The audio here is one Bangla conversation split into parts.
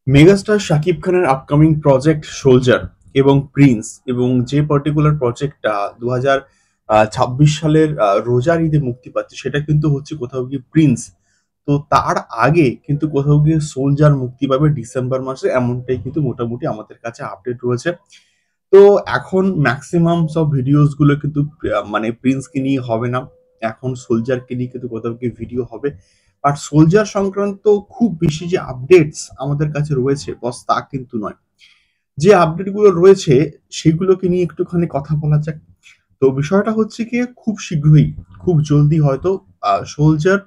মেগাস্টার শাকিব খানের আপকামিং প্রজেক্ট সোলজার এবং প্রিন্স এবং যে পার্টিকুলার প্রজেক্টটা 2026 সালের রোজার ঈদে মুক্তি পাচ্ছে সেটা কিন্তু হচ্ছে কোথাও গিয়ে প্রিন্স। তো তার আগে কিন্তু কোথাও গিয়ে সোলজার মুক্তি পাবে ডিসেম্বর মাসে, এমনটাই কিন্তু মোটামুটি আমাদের কাছে আপডেট রয়েছে। তো এখন ম্যাক্সিমাম সব ভিডিওস গুলো কিন্তু মানে প্রিন্সকে নিয়ে হবে না, এখন সোলজারকে নিয়ে কিন্তু কোথাও গিয়ে ভিডিও হবে। বাট সোলজার সংক্রান্ত খুব বেশি যে আপডেটস আমাদের কাছে রয়েছে বস তা কিন্তু নয়। যে আপডেট গুলো রয়েছে সেগুলোকে নিয়ে একটুখানি কথা বলা যাক। তো বিষয়টা হচ্ছে কি, খুব শীঘ্রই খুব জলদি হয়তো সোলজার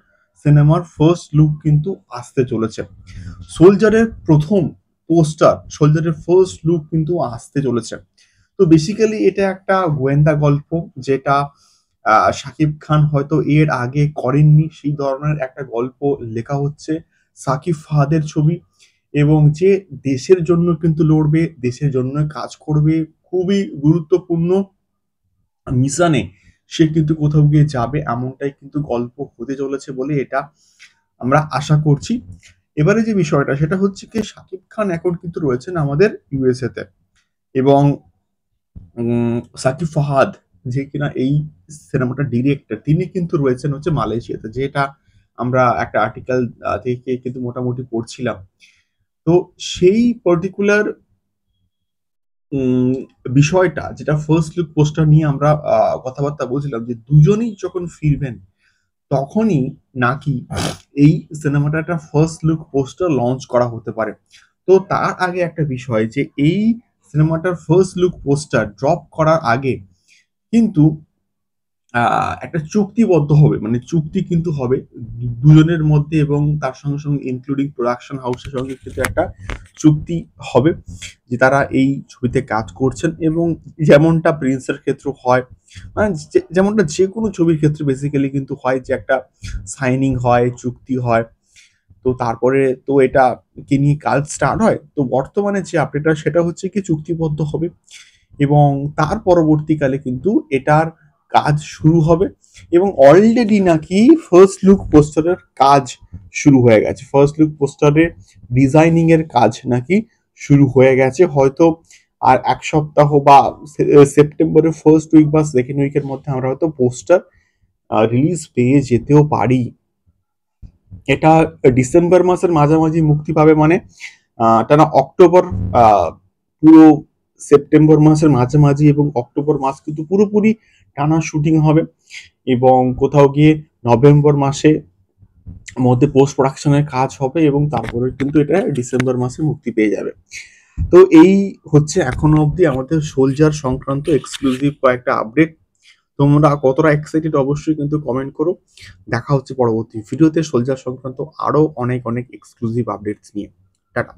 সিনেমার ফার্স্ট লুক কিন্তু আসতে চলেছে। সোলজারের প্রথম পোস্টার, সোলজারের ফার্স্ট লুক কিন্তু আসতে চলেছে। তো বেসিক্যালি এটা একটা গোয়েন্দা গল্প, যেটা শাকিব খান হয়তো এর আগে করেননি, সেই ধরনের একটা গল্প লেখা হচ্ছে। সাকিব ফাহাদের ছবি, এবং যে দেশের জন্য কিন্তু লড়বে, দেশের জন্য কাজ করবে, খুবই গুরুত্বপূর্ণ মিশনে সে কিন্তু কোথাও গিয়ে যাবে, এমনটাই কিন্তু গল্প হতে চলেছে বলে এটা আমরা আশা করছি। এবারে যে বিষয়টা সেটা হচ্ছে কি, শাকিব খান এখন কিন্তু রয়েছেন আমাদের ইউএসএ তে, এবং সাকিব ফাহাদ যে কিনা এই সিনেমাটা ডিরেক্টর, তিনি কিন্তু রয়েছেন হচ্ছে মালয়েশিয়াতে, যেটা আমরা একটা আর্টিকেল থেকে কিন্তু মোটামুটি পড়ছিলাম। তো সেই পার্টিকুলার বিষয়টা, যেটা ফার্স্ট লুক পোস্টার নিয়ে আমরা কথাবার্তা বলছিলাম, যে দুজনেই যখন ফিরবেন তখনই নাকি এই সিনেমাটা একটা ফার্স্ট লুক পোস্টার লঞ্চ করা হতে পারে। তো তার আগে একটা বিষয়, যে এই সিনেমাটার ফার্স্ট লুক পোস্টার ড্রপ করার আগে কিন্তু একটা চুক্তিবদ্ধ হবে, মানে চুক্তি কিন্তু হবে দুজনের মধ্যে, এবং তার সঙ্গে সঙ্গে ইনক্লুডিং প্রোডাকশন হাউসের সঙ্গে কিন্তু একটা চুক্তি হবে যে তারা এই ছবিতে কাজ করছেন। এবং যেমনটা প্রিন্সের ক্ষেত্রে হয়, মানে যেমনটা যে কোনো ছবির ক্ষেত্রে বেসিক্যালি কিন্তু হয়, যে একটা সাইনিং হয়, চুক্তি হয়, তো তারপরে তো এটা কে নিয়ে কাজ স্টার্ট হয়। তো বর্তমানে যে আপডেটটা সেটা হচ্ছে কি, চুক্তিবদ্ধ হবে এবং তার পরবর্তীকালে কিন্তু এটার কাজ শুরু হবে। এবং অলরেডি নাকি ফার্স্ট লুক পোস্টারের কাজ শুরু হয়ে গেছে, ফার্স্ট লুক পোস্টারের ডিজাইনিং এর কাজ নাকি শুরু হয়ে গেছে। হয়তো আর এক সপ্তাহ বা সেপ্টেম্বরের ফার্স্ট উইক বা সেকেন্ড উইকের মধ্যে আমরা হয়তো পোস্টার রিলিজ পেয়ে যেতেও পারি। এটা ডিসেম্বর মাসের মাঝামাঝি মুক্তি পাবে, মানে টানা অক্টোবর, পুরো সেপ্টেম্বর মাসের মাঝামাঝি এবং অক্টোবর মাস কিন্তু পুরোপুরি টানা শুটিং হবে, এবং কোথাও গিয়ে নভেম্বর মাসে মধ্যে পোস্ট প্রোডাকশনের কাজ হবে, এবং তারপরে কিন্তু এটা ডিসেম্বর মাসে মুক্তি পেয়ে যাবে। তো এই হচ্ছে এখনো অবধি আমাদের সোলজার সংক্রান্ত এক্সক্লুসিভ কয়েকটা আপডেট। তোমরা কতটা এক্সাইটেড অবশ্যই কিন্তু কমেন্ট করো। দেখা হচ্ছে পরবর্তী ভিডিওতে সোলজার সংক্রান্ত আরো অনেক অনেক এক্সক্লুসিভ আপডেটস নিয়ে। টাটা।